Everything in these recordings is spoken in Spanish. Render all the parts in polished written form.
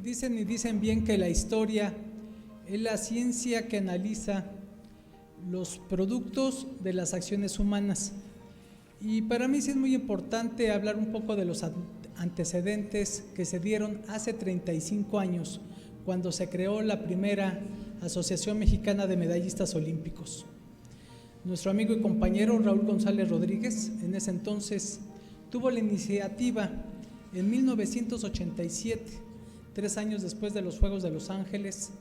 dicen y dicen bien que la historia es la ciencia que analiza los productos de las acciones humanas. Y para mí sí es muy importante hablar un poco de los antecedentes que se dieron hace 35 años, cuando se creó la primera Asociación Mexicana de Medallistas Olímpicos. Nuestro amigo y compañero Raúl González Rodríguez, en ese entonces, tuvo la iniciativa en 1987, 3 años después de los Juegos de Los Ángeles,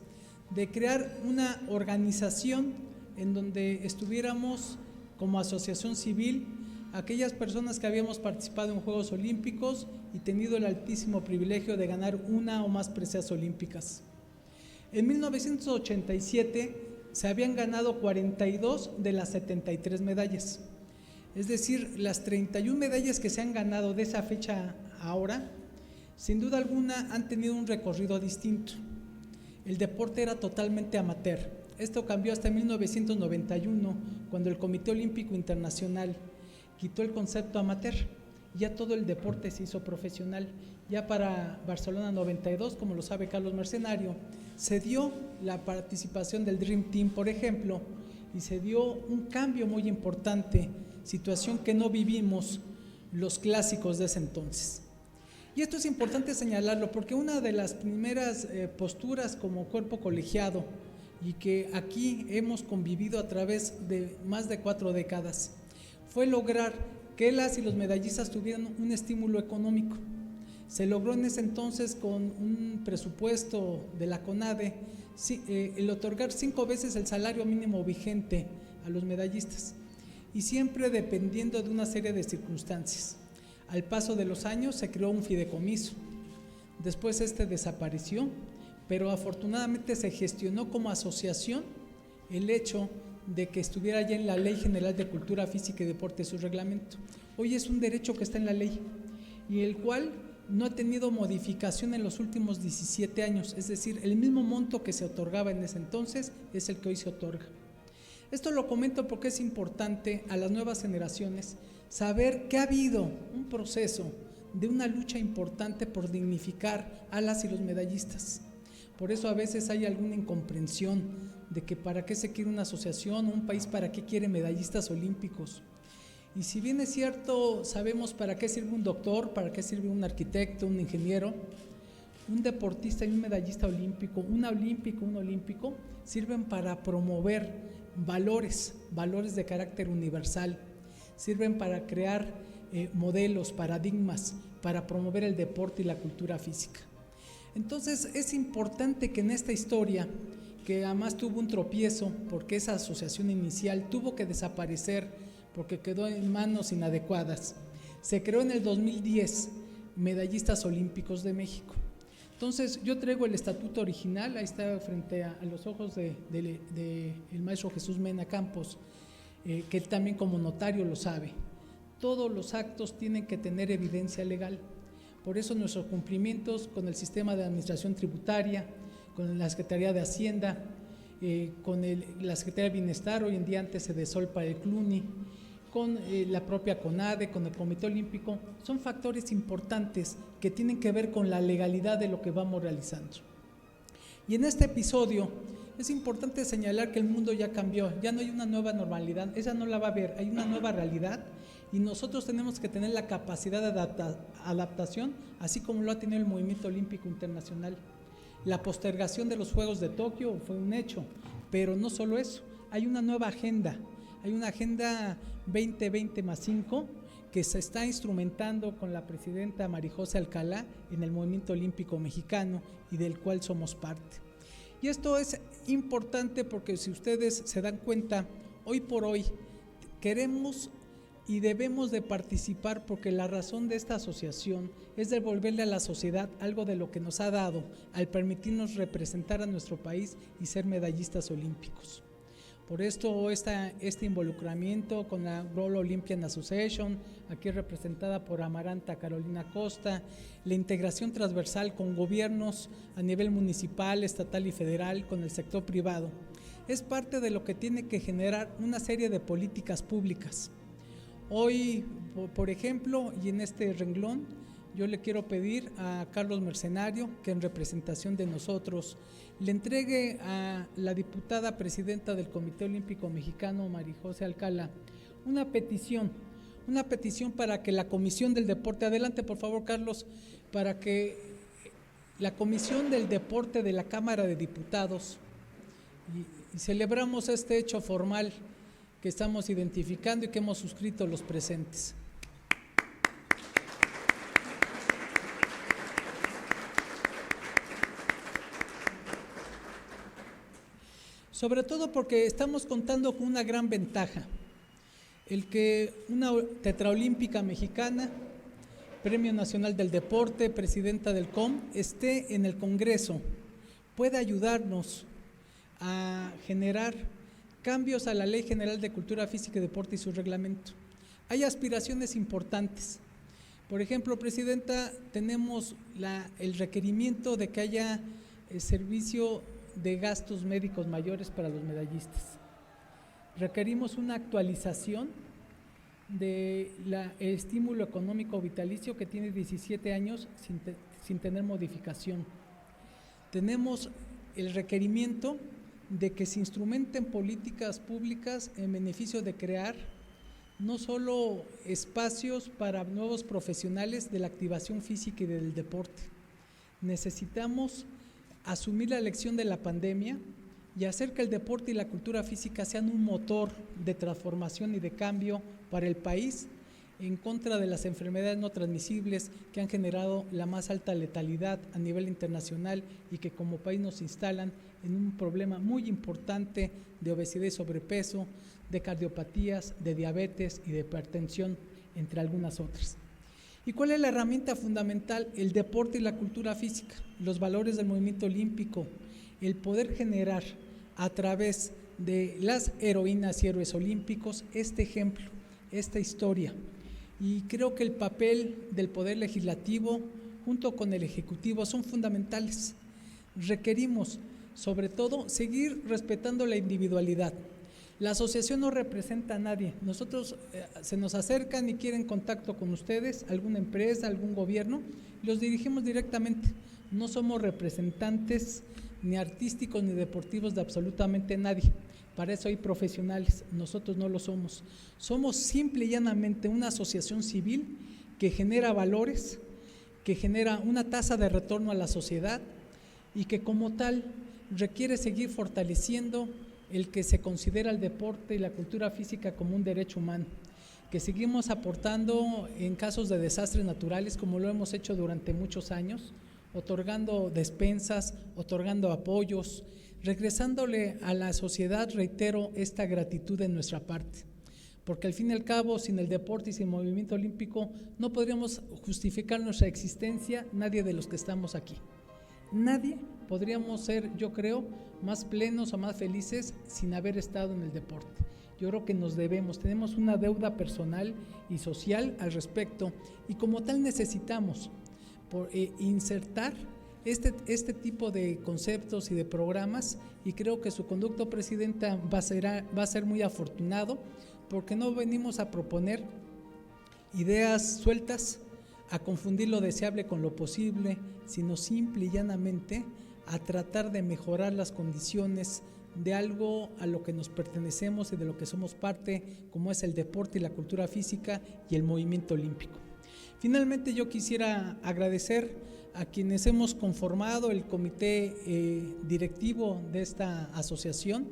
de crear una organización en donde estuviéramos como asociación civil aquellas personas que habíamos participado en Juegos Olímpicos y tenido el altísimo privilegio de ganar una o más preseas olímpicas. En 1987 se habían ganado 42 de las 73 medallas, es decir, las 31 medallas que se han ganado de esa fecha ahora, sin duda alguna han tenido un recorrido distinto. El deporte era totalmente amateur. Esto cambió hasta 1991, cuando el Comité Olímpico Internacional quitó el concepto amateur. Ya todo el deporte se hizo profesional. Ya para Barcelona 92, como lo sabe Carlos Mercenario, se dio la participación del Dream Team, por ejemplo, y se dio un cambio muy importante, situación que no vivimos los clásicos de ese entonces. Y esto es importante señalarlo porque una de las primeras posturas como cuerpo colegiado y que aquí hemos convivido a través de más de 4 décadas fue lograr que las y los medallistas tuvieran un estímulo económico. Se logró en ese entonces con un presupuesto de la CONADE el otorgar 5 veces el salario mínimo vigente a los medallistas y siempre dependiendo de una serie de circunstancias. Al paso de los años se creó un fideicomiso, después desapareció, pero afortunadamente se gestionó como asociación el hecho de que estuviera ya en la Ley General de Cultura Física y Deporte su reglamento. Hoy es un derecho que está en la ley y el cual no ha tenido modificación en los últimos 17 años, es decir, el mismo monto que se otorgaba en ese entonces es el que hoy se otorga. Esto lo comento porque es importante a las nuevas generaciones saber que ha habido un proceso de una lucha importante por dignificar a las y los medallistas. Por eso a veces hay alguna incomprensión de que para qué se quiere una asociación o un país para qué quiere medallistas olímpicos. Y si bien es cierto, sabemos para qué sirve un doctor, para qué sirve un arquitecto, un ingeniero, un deportista y un medallista olímpico, un olímpico, sirven para promover valores de carácter universal, sirven para crear modelos, paradigmas, para promover el deporte y la cultura física. Entonces es importante que en esta historia, que además tuvo un tropiezo porque esa asociación inicial tuvo que desaparecer porque quedó en manos inadecuadas, se creó en el 2010 Medallistas Olímpicos de México. Entonces yo traigo el estatuto original, ahí está frente a los ojos del maestro Jesús Mena Campos, que él también como notario lo sabe. Todos los actos tienen que tener evidencia legal. Por eso nuestros cumplimientos con el sistema de administración tributaria, con la Secretaría de Hacienda, con la Secretaría de Bienestar, hoy en día antes se Sedesol para el CLUNY, con la propia CONADE, con el Comité Olímpico, son factores importantes que tienen que ver con la legalidad de lo que vamos realizando. Y en este episodio es importante señalar que el mundo ya cambió, ya no hay una nueva normalidad, esa no la va a haber, hay una nueva realidad y nosotros tenemos que tener la capacidad de adaptación, así como lo ha tenido el Movimiento Olímpico Internacional. La postergación de los Juegos de Tokio fue un hecho, pero no solo eso, hay una nueva agenda, hay una agenda 2020+5 que se está instrumentando con la presidenta Marijose Alcalá en el Movimiento Olímpico Mexicano y del cual somos parte. Y esto es importante porque si ustedes se dan cuenta, hoy por hoy queremos y debemos de participar porque la razón de esta asociación es devolverle a la sociedad algo de lo que nos ha dado al permitirnos representar a nuestro país y ser medallistas olímpicos. Por esto este involucramiento con la World Olympian Association, aquí representada por Amaranta Carolina Costa, la integración transversal con gobiernos a nivel municipal, estatal y federal, con el sector privado, es parte de lo que tiene que generar una serie de políticas públicas. Hoy, por ejemplo, y en este renglón, yo le quiero pedir a Carlos Mercenario que en representación de nosotros le entregue a la diputada presidenta del Comité Olímpico Mexicano, María José Alcalá, una petición para que la Comisión del Deporte, adelante por favor Carlos, para que la Comisión del Deporte de la Cámara de Diputados, y celebramos este hecho formal que estamos identificando y que hemos suscrito los presentes. Sobre todo porque estamos contando con una gran ventaja, el que una tetraolímpica mexicana, Premio Nacional del Deporte, presidenta del COM, esté en el Congreso, pueda ayudarnos a generar cambios a la Ley General de Cultura Física y Deporte y su reglamento. Hay aspiraciones importantes. Por ejemplo, presidenta, tenemos el requerimiento de que haya servicio de gastos médicos mayores para los medallistas. Requerimos una actualización del estímulo económico vitalicio que tiene 17 años sin tener modificación. Tenemos el requerimiento de que se instrumenten políticas públicas en beneficio de crear no solo espacios para nuevos profesionales de la activación física y del deporte. Necesitamos asumir la lección de la pandemia y hacer que el deporte y la cultura física sean un motor de transformación y de cambio para el país en contra de las enfermedades no transmisibles que han generado la más alta letalidad a nivel internacional y que como país nos instalan en un problema muy importante de obesidad y sobrepeso, de cardiopatías, de diabetes y de hipertensión, entre algunas otras. ¿Y cuál es la herramienta fundamental? El deporte y la cultura física, los valores del movimiento olímpico, el poder generar a través de las heroínas y héroes olímpicos este ejemplo, esta historia. Y creo que el papel del Poder Legislativo junto con el Ejecutivo son fundamentales. Requerimos, sobre todo, seguir respetando la individualidad. La asociación no representa a nadie. Nosotros se nos acercan y quieren contacto con ustedes, alguna empresa, algún gobierno, los dirigimos directamente. No somos representantes ni artísticos ni deportivos de absolutamente nadie. Para eso hay profesionales, nosotros no lo somos. Somos simple y llanamente una asociación civil que genera valores, que genera una tasa de retorno a la sociedad y que como tal requiere seguir fortaleciendo el que se considera el deporte y la cultura física como un derecho humano, que seguimos aportando en casos de desastres naturales como lo hemos hecho durante muchos años, otorgando despensas, otorgando apoyos, regresándole a la sociedad, reitero, esta gratitud de nuestra parte, porque al fin y al cabo, sin el deporte y sin el movimiento olímpico, no podríamos justificar nuestra existencia, nadie de los que estamos aquí. Nadie podríamos ser, yo creo, más plenos o más felices sin haber estado en el deporte. Yo creo que nos debemos, tenemos una deuda personal y social al respecto, y como tal necesitamos insertar este tipo de conceptos y de programas, y creo que su conducto, presidenta, va a ser muy afortunado, porque no venimos a proponer ideas sueltas, a confundir lo deseable con lo posible, sino simple y llanamente a tratar de mejorar las condiciones de algo a lo que nos pertenecemos y de lo que somos parte, como es el deporte y la cultura física y el movimiento olímpico. Finalmente, yo quisiera agradecer a quienes hemos conformado el comité directivo de esta asociación.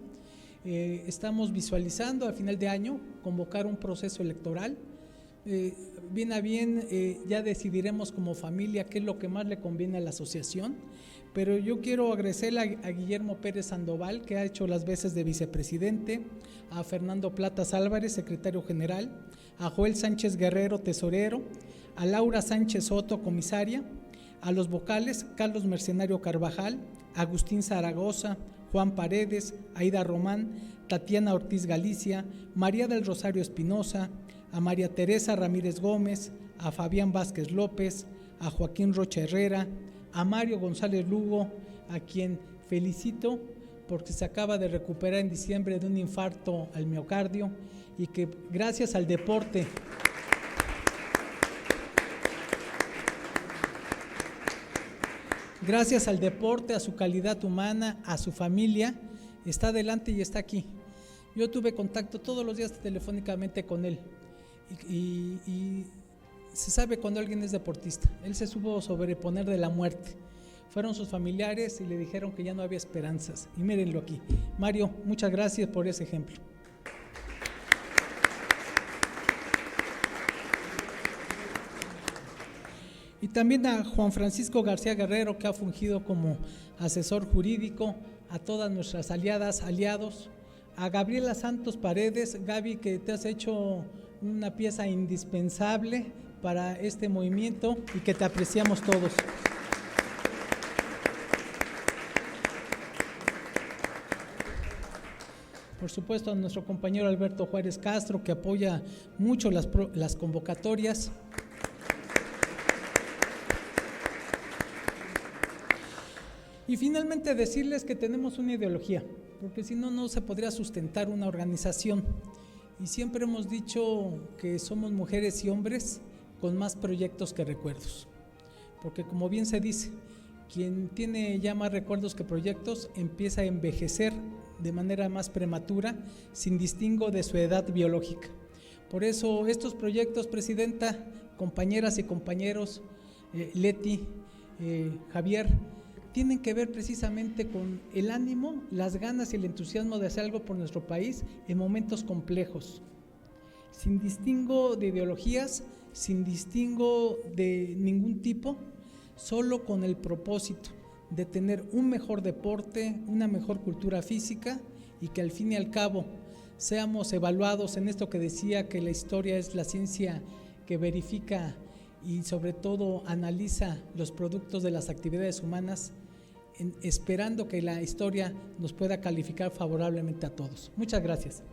Estamos visualizando a final de año convocar un proceso electoral. Bien a bien ya decidiremos como familia qué es lo que más le conviene a la asociación, pero yo quiero agradecer a Guillermo Pérez Sandoval, que ha hecho las veces de vicepresidente, a Fernando Platas Álvarez, secretario general, a Joel Sánchez Guerrero, tesorero, a Laura Sánchez Soto, comisaria, a los vocales Carlos Mercenario Carvajal, Agustín Zaragoza, Juan Paredes, Aida Román, Tatiana Ortiz Galicia, María del Rosario Espinosa, a María Teresa Ramírez Gómez, a Fabián Vázquez López, a Joaquín Rocha Herrera, a Mario González Lugo, a quien felicito porque se acaba de recuperar en diciembre de un infarto al miocardio y que gracias al deporte gracias al deporte, a su calidad humana, a su familia, está adelante y está aquí. Yo tuve contacto todos los días telefónicamente con él y se sabe cuando alguien es deportista. Él se supo sobreponer de la muerte. Fueron sus familiares y le dijeron que ya no había esperanzas. Y mírenlo aquí. Mario, muchas gracias por ese ejemplo. Y también a Juan Francisco García Guerrero, que ha fungido como asesor jurídico, a todas nuestras aliadas, aliados, a Gabriela Santos Paredes, Gaby, que te has hecho una pieza indispensable para este movimiento y que te apreciamos todos. Por supuesto a nuestro compañero Alberto Juárez Castro, que apoya mucho las convocatorias. Y finalmente decirles que tenemos una ideología, porque si no, no se podría sustentar una organización. Y siempre hemos dicho que somos mujeres y hombres con más proyectos que recuerdos. Porque como bien se dice, quien tiene ya más recuerdos que proyectos empieza a envejecer de manera más prematura, sin distingo de su edad biológica. Por eso estos proyectos, Presidenta, compañeras y compañeros, Leti, Javier, tienen que ver precisamente con el ánimo, las ganas y el entusiasmo de hacer algo por nuestro país en momentos complejos, sin distingo de ideologías, sin distingo de ningún tipo, solo con el propósito de tener un mejor deporte, una mejor cultura física y que al fin y al cabo seamos evaluados en esto que decía, que la historia es la ciencia que verifica y sobre todo analiza los productos de las actividades humanas, esperando que la historia nos pueda calificar favorablemente a todos. Muchas gracias.